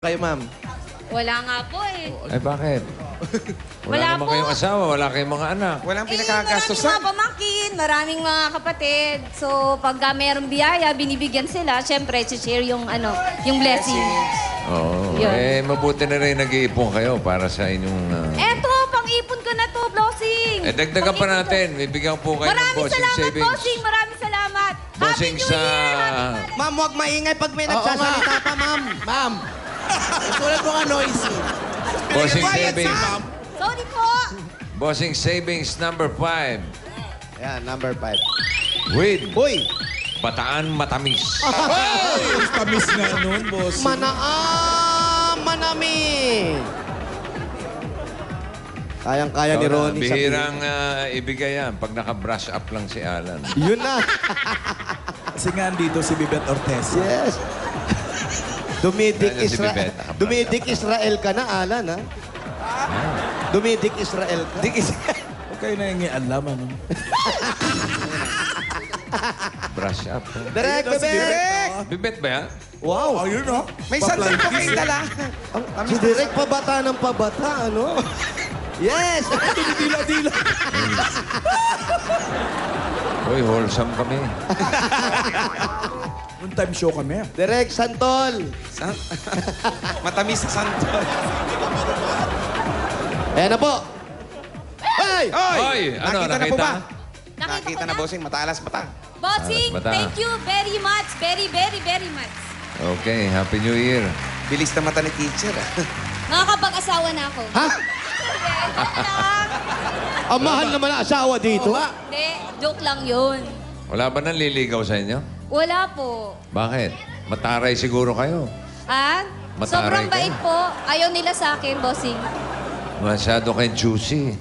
Kayo, ma'am. Wala nga po eh. Ay, bakit? Wala naman po. kayong asawa, wala kayong mga anak. Walang Maraming pinakagastosan. mga pamangkin, maraming mga kapatid. So, pagka mayroong biyaya, binibigyan sila. Siyempre, share yung, yung blessing. Oo. Yun. Eh, mabuti na rin nag-iipon kayo para sa inyong... Eto, pang-ipon ko na to, Blossing. dagdagan pa natin. Bibigyan po kayo ng Maraming bossing salamat, savings. Bossing. Maraming salamat. Bossing Happy New sa... Year! Happy Ma'am, huwag maingay pag may nagsasalita pa, ma'am. Ma'am. Sulat mo nga noisy. Bossing savings. Sorry po. Bossing savings number 5. Yan, number 5. With Uy! Bataan Matamis. Tamis nga nun, boss. Manami! Kayang-kaya ni Ronnie Bihirang ibigay yan pag naka-brush up lang si Alan. Yun na. Kasi nga dito si Bibet Ortesa. Yes. Dumidik Yan yung si Israel. Bibet, nakabrasa Dumidik Israel ka na, Alan, ha? Dumidik Israel ka. Huwag kayo na yung alam, ano? Brush up. Direk, bebek! Bibet ba yan? Wow! Ayun, no? May sandan po kayong dala. Si Direk pabata ng pabata, ano? Yes! Dila-dila. Uy, wholesome kami. Noon time show kami. Direk Santol! Matamis sa santo. Ayan na po! Hey! Hoy! Ano, Nakita na po ba? Nakita ko na, bossing. Mataalas mata. Bossing, Alas mata. thank you very much. Very, very, very much. Okay, Happy New Year. Bilis na mata ni teacher. Nakakapag-asawa na ako. Ha? Joke lang. Ang mahal naman ang asawa dito. Hindi, joke lang yun. Wala ba nang liligaw sa inyo? Wala po. Bakit? Mataray siguro kayo. Ah? Mataray Sobrang kayo. bait po. Ayaw nila sa akin, bossing. Masyado kayong juicy.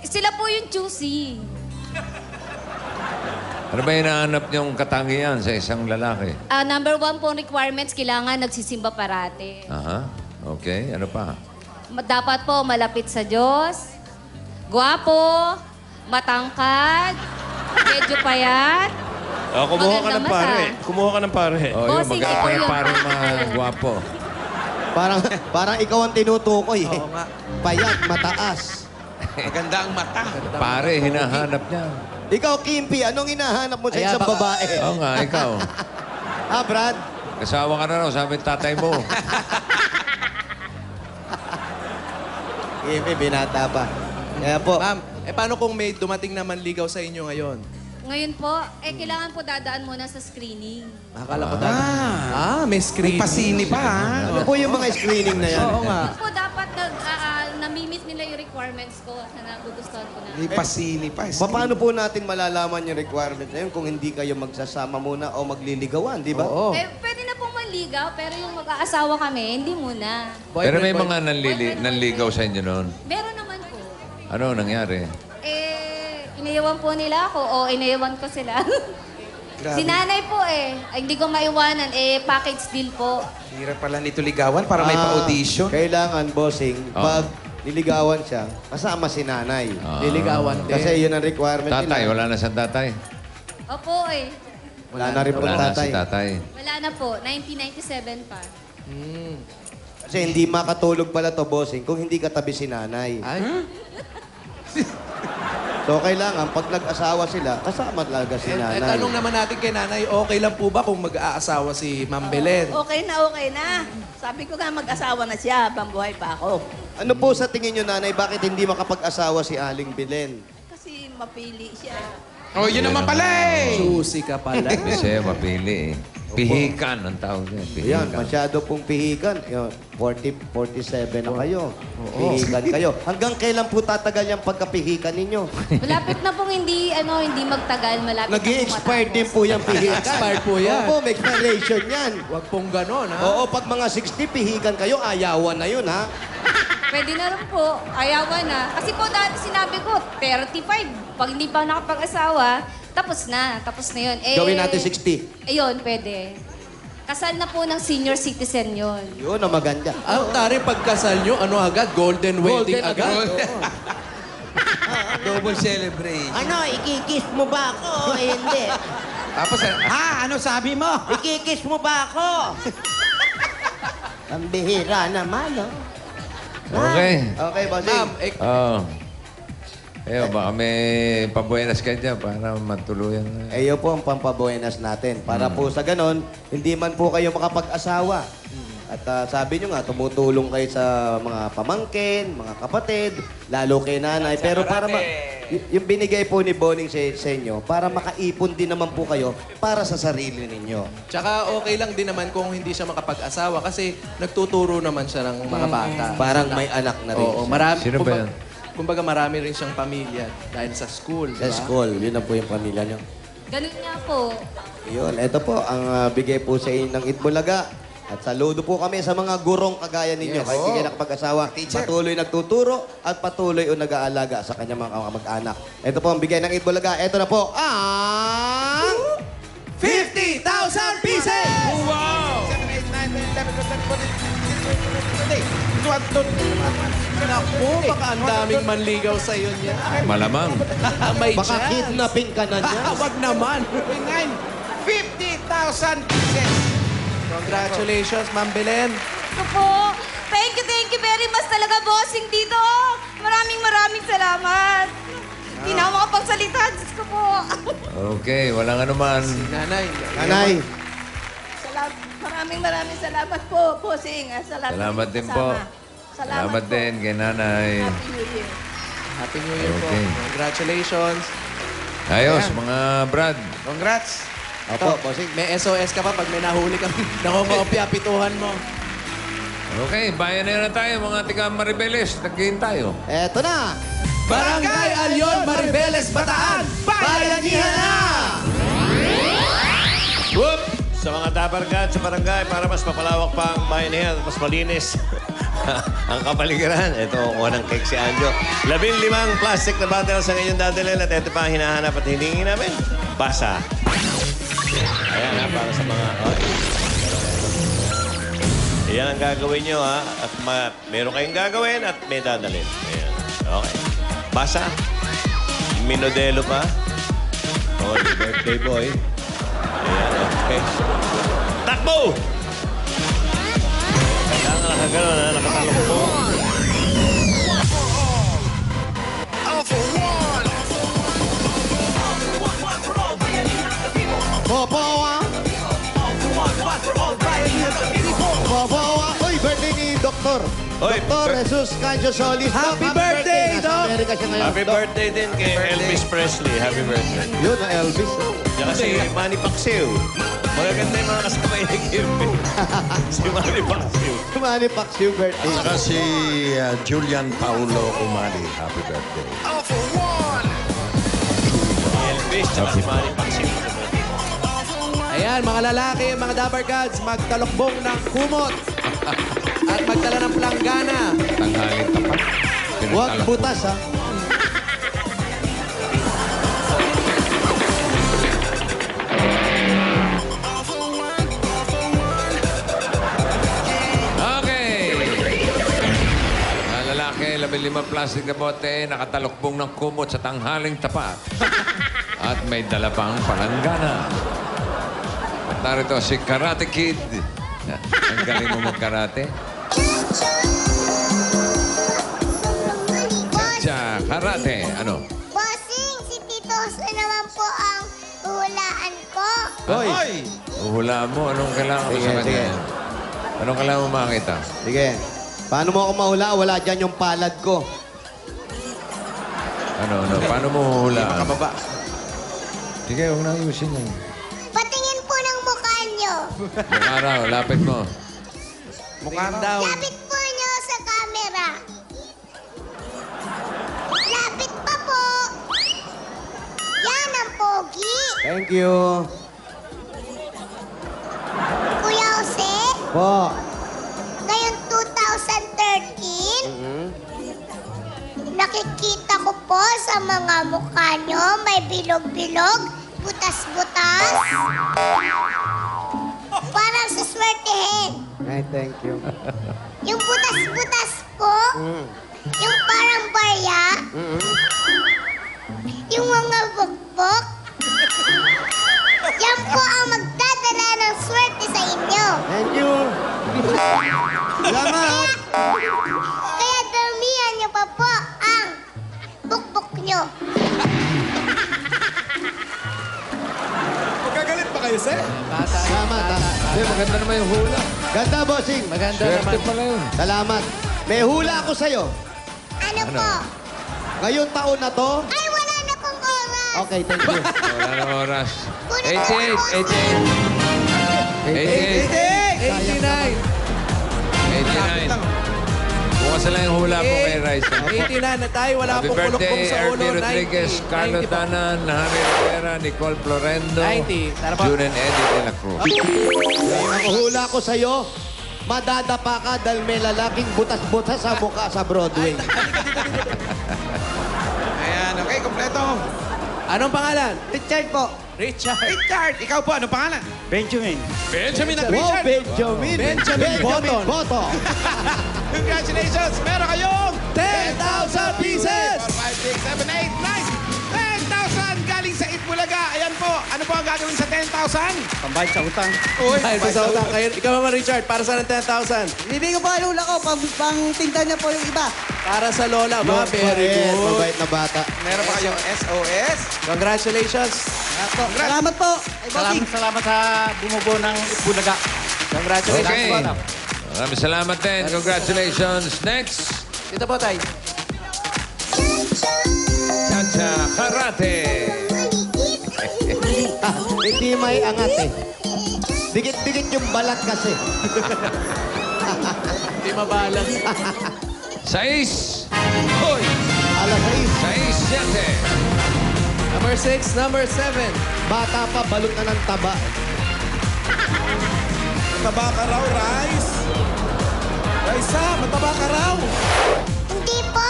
Sila po yung choosy. Ano ba hinahanap niyong katangian sa isang lalaki? Number 1 po requirements, kailangan nagsisimba parate. Aha. Okay. Ano pa? Dapat po malapit sa Diyos, gwapo, matangkad, medyo payat. Kumuha ka Maganda ng mata. pare. Kumuha ka ng pare. Oh, yun. Bossing, Maganda ikaw pa rin yun. parang mga gwapo. Parang ikaw ang tinutukoy. Eh. Oo nga. Payat, mataas. Maganda ang mata. Pare, hinahanap niya. Ikaw, Kimpi, anong hinahanap mo sa Ayan, isang baka- babae? Oo nga, ikaw. Brad? Kasawa ka na raw, sabi ng tatay mo. Kimpi, binata pa. Kaya po, Ma'am, paano kung may dumating na manligaw sa inyo ngayon? Ngayon po, kailangan po dadaan muna sa screening. Akala ko dati. May screening. May pasini pa, ha? ano po yung mga screening na yan? Oo nga. Po dapat nami-meet nila yung requirements ko na nagugustuhan ko na. May pasini pa. Paano po natin malalaman yung requirement na yun kung hindi kayo magsasama muna o magliligawan, di ba? Oo. Pwede na pong manligaw, pero yung mag-aasawa kami, hindi muna. Pero may mga nanligaw sa inyo noon. Meron naman po. Ano nangyari? Inayawan po nila ako o inayawan ko sila. Grabe. Si nanay po Ay, hindi ko maiwanan. Package deal po. Hirap pala nito ligawan para may pa-audition. Kailangan, bossing, Oo. pag niligawan siya, kasama si nanay. Liligawan din. Kasi yun ang requirement Tatay, nila. wala na sa tatay. Opo Wala na rin po Wala na tatay. si tatay. Wala na po. 1997 pa. Kasi hindi makatulog pala to, bossing, kung hindi katabi si nanay. Ay, So, kailangan, pag nag-asawa sila, kasama talaga si nanay. tanong naman natin kay nanay, okay lang po ba kung mag-aasawa si Ma'am Belen? Okay na, okay na. Sabi ko nga mag-asawa na siya, pambuhay pa ako. Ano po sa tingin nyo, nanay, bakit hindi makapag-asawa si Aling Belen? Kasi mapili siya. Oh, yun naman pala eh. Susi ka pala. Kasi mapili eh. Pihikan ang tawag niya. Ayan, Pihikan. masyado pong pihikan. Yun, 47 na kayo. Pihikan kayo. Hanggang kailan po tatagal yung pagkapihikan ninyo? Malapit na pong hindi magtagal. Malapit Nag-i-expired din po yung pihikan. Expired po yan. Opo, may expiration yan. Huwag pong ganon, ha? Oo, pag mga 60 pihikan kayo, ayawan na yun, ha? Pwede na rin po. Ayawan na. Kasi po dati sinabi ko, 35. Pag hindi pa nakapag-asawa, tapos na. Tapos na yun. Gawin natin 60. Ayun, pwede. Kasal na po ng senior citizen yun. Yun ang maganda. Tari, pagkasal nyo, ano agad? Golden wedding Golden agad? Double celebrate. Ano, ikikiss mo ba ako? Hindi. Tapos, Ano sabi mo? Ikikiss mo ba ako? Ang bihira naman, no? Okay. Okay, bossing. Ma'am, Oo. Baka may pabuenas ka dyan para matuluyan na. Ayo po ang pampabuenas natin. Para po sa ganon, hindi man po kayo makapag-asawa. At sabi nyo nga, tumutulong kayo sa mga pamangkin, mga kapatid, lalo kay nanay. Pero para yung binigay po ni Boning sa inyo, para makaipon din naman po kayo para sa sarili ninyo. Tsaka okay lang din naman kung hindi siya makapag-asawa kasi nagtuturo naman siya ng mga bata. Parang may anak na rin Oo, siya. marami. Sino ba yan? Kumbaga marami rin siyang pamilya dahil sa school. Sa diba? school, yun na po yung pamilya nyo. Ganun nga po. Yun, ito po, ang bigay po sa inyo ng Itbulaga. At saludo po kami sa mga gurong kagaya ninyo. Kahit hindi kayo nakapag-asawa, patuloy nagtuturo at patuloy o nag-aalaga sa kanyang mga kamag-anak. Ito po ang bigay ng Itbulaga. Ito na po ang 50,000 pieces! Wow! Naku, baka ang daming manligaw sa iyo niya. Malamang. May baka chance. kidnapping ka na niya. Wag naman. 50,000 pieces. Congratulations, Ma'am Belen. Ito po. Thank you very much talaga, bossing dito. Maraming salamat. Hindi na ako makapagsalita. Diyos ko po. Okay, walang anuman. Nanay. Nanay, Maraming salamat po, Bossing. Sa lahat ng Salamat din po. kasama. Salamat po. din kay nanay. Happy New Year. Happy New Year Okay. po. Congratulations. Ayos, mga Brad. Congrats. opo, bossing. May SOS ka pa pag may nahuli kang nangungopia, pituhan mo. Okay, bayan na tayo, mga tiga Maribeles. Nagkihin tayo. Eto na. Barangay Alyon, Maribeles, Bataan. Bayanihan na! Whoop! Sa mga dabarkad sa barangay para mas mapalawak pa ang bayanihan at mas malinis ang kapaligiran. Ito, kuha ng cake si Anjo. 15 plastic na bottles ang inyong dadalhin at ito pa ang hinahanap at hiningi namin. Basa. Ayan ha, para sa mga... Iyan ang gagawin nyo ha. At meron kayong gagawin at may dadalhin. Ayan. Okay. Basa. Minodelo pa. Oh, birthday boy. Ayan, okay. Takbo! Kailangan nakagano na nakatalok po. Boboa. Boboa. Uy, birthday ni Doktor. Oy, Doktor Jesus Cancio Solis. Happy birthday, Nasa Doc! Amerika siya ngayon. Happy Doc. birthday din kay Elvis Presley. Happy birthday. Yun, na Elvis. Tsaka si Manny Pacquiao. Magaganda yung mga kasabay ni Kim. Si Manny Pacquiao. Manny Pacquiao birthday. Saka si Julian Paulo Umali. Happy birthday. Elvis, tsaka si Manny Pacquiao. Ayan, mga lalaki, mga dabarkads, magtalokbong ng kumot. At magdala ng planggana. Tanghalin tapat. Huwag Pinagtalak. butas, ha? Okay. Mga lalaki, 15 plastic na bote, nakatalokbong ng kumot sa tanghaling tapat. At may dala pang palanggana. At narito si Karate Kid. Ang galing mo mag-karate. Cha, karate. Ano? Bossing, si Tito Jose naman po ang hulaan ko. Hoy! Uhulaan mo. Anong kailangan ko Sige, sa kanya? sige. Anong kailangan mo makita? Sige. Paano mo ako mahula? Wala dyan yung palad ko. Ano? Paano mo huhulaan? Kababa. Sige, huwag na ayusin yan. Patingin po ng mukha nyo. Mukha raw, lapit mo. Mukha Tingin daw. daw. Lapit po nyo sa camera. Lapit pa po. Yan ang pogi. Thank you. Kuya Jose, Po. ngayong 2013, nakikita ko po sa mga mukha nyo may bilog-bilog, butas-butas. Parang suswertehin. Ay, thank you. Yung butas-butas po, yung parang barya, yung mga bukbok, yan po ang magdadala ng swerte sa inyo. Thank you. Salamat! Kaya damihan niyo pa po ang bukbok niyo. Magagalit pa kayo, sir? Salamat, ha? Maganda naman yung hula. Ganda, bossing. Maganda Swerte naman. pala yun. Salamat. May hula ako sa'yo. Ano po? Ngayong taon na to. Ay, wala na pong oras. Okay, thank you. Wala na oras. 88, 88. 89. Bukas na lang yung hula po kay Raisa. 89 na tayo. Wala Happy pong kulokbong birthday, sa ulo. Ernie Rodriguez, 90. Carlo 90 po. Tanan, Harry Rivera, Nicole Florendo, 90. Tara po. June and Eddie de la Cruz. Ang hula ko sa'yo, madadapa ka dahil may lalaking butas-butas sa mukha sa Broadway. Ayan, okay, kompleto. Anong pangalan? Richard po. Richard. Richard, ikaw po, anong pangalan? Benjamin. Benjamin at Wow, Richard. Benjamin! Benjamin Button. Boto! Congratulations! Meron kayong 10,000 pieces! 4, 5, 6, 7, 8, 9, 10,000 galing sa Itbulaga. Ayan po, ano po ang gagawin sa 10,000? Pambayad sa utang. Uy, Ay, sa utang kayo. Ikaw naman, Richard, para sa 10,000. Bibigyan ko po ang lula ko, pang tinta niya po yung iba. Para sa lola. Mga very good. Mabait na bata. meron pa kayong SOS. Congratulations. Salamat po. Ay, bossing. Salamat sa bumubuo ng Bulaga. Congratulations. Okay. Bata. Maraming salamat din. Congratulations. Next, Dito po tayo. Chacha Karate. Hindi may angat eh. Dikit-dikit yung balat kasi. Hindi mabalas. 6. Hoy! Alas 6, 7. Number 6, number 7. bata pa, balot na ng taba. Mataba ka raw, Rice. Raisa, mataba ka raw. Hindi po.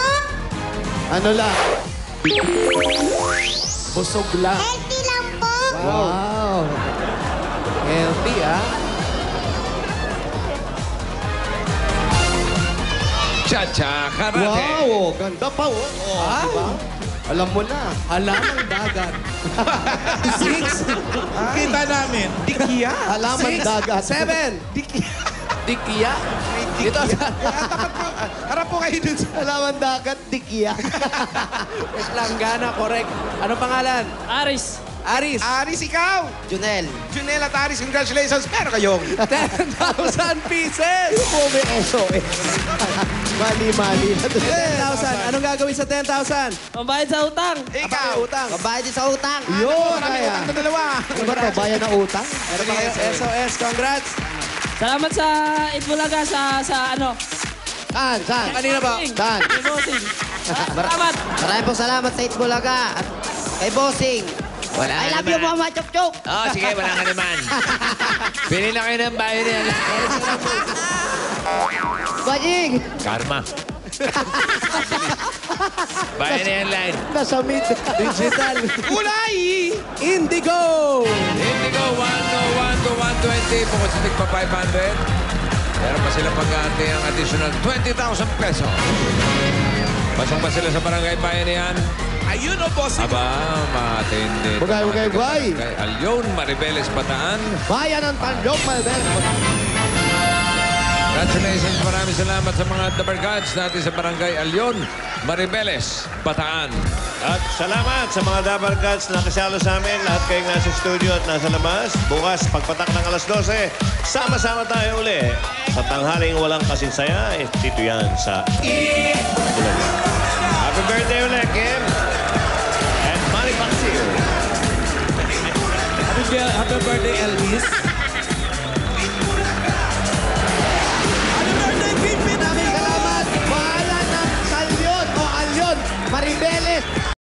Ano lang? Busog lang. Healthy lang po. Wow! Healthy, ah. Chacha Karate. Wow! Ganda pa, oh. Oh, diba? Alam mo na. Halamang dagat. 6. Kita namin. Dikiya. Halaman dagat. 7. Dikiya. Dito sa... Tapat po. Harap po kayo dun sa... Halaman dagat, dikya. Langgana, correct. Anong pangalan? Aris. Aris. Aris, ikaw. Junel. Junel at Aris, congratulations. Meron kayong 10,000 pieces. Mo may SOS. Mali-mali na to. 10,000. Anong gagawin sa 10,000? Pambayad sa utang. ikaw. Utang. Babayad din sa utang. Yun, Yun, marami kaya. utang na dalawa. Ano ba to? Bayan na utang? Meron pa kayo SOS. Congrats. Salamat sa Itbulaga sa ano. Saan? Saan? Kanina ba? Saan? Kay bossing. Salamat. Maraming pong salamat sa Itbulaga at kay Bossing. Wala I love you, Mama Chop Chop. Oh, sige, wala ka naman. Pili na kayo ng bayan niya. Bossing! Karma. Bayan na yan line. Nasa mid. Digital. Kulay! Indigo. Indigo, 101 to 120. Bukod sa tigpa 500. Meron pa sila pag-aantay ng additional 20,000 pesos. Pasok pa sila sa barangay Bayanihan. Ayun o, boss. Aba, matindi. Bugay, bugay, bugay. Kay Alyon, Maribeles, Bataan. Bayan ng Tanjong, Malbel. Congratulations, maraming salamat sa mga Dabarkads natin sa barangay Alyon, Maribeles, Bataan. At salamat sa mga Dabar Cats na kasalo sa amin. Lahat kayong nasa studio at nasa labas. Bukas, pagpatak ng alas 12, sama-sama tayo uli. Sa tanghaling walang kasinsaya, dito yan sa Bulaga. Happy birthday ulit, Kim! And Manny Paxir. Happy birthday, Elvis.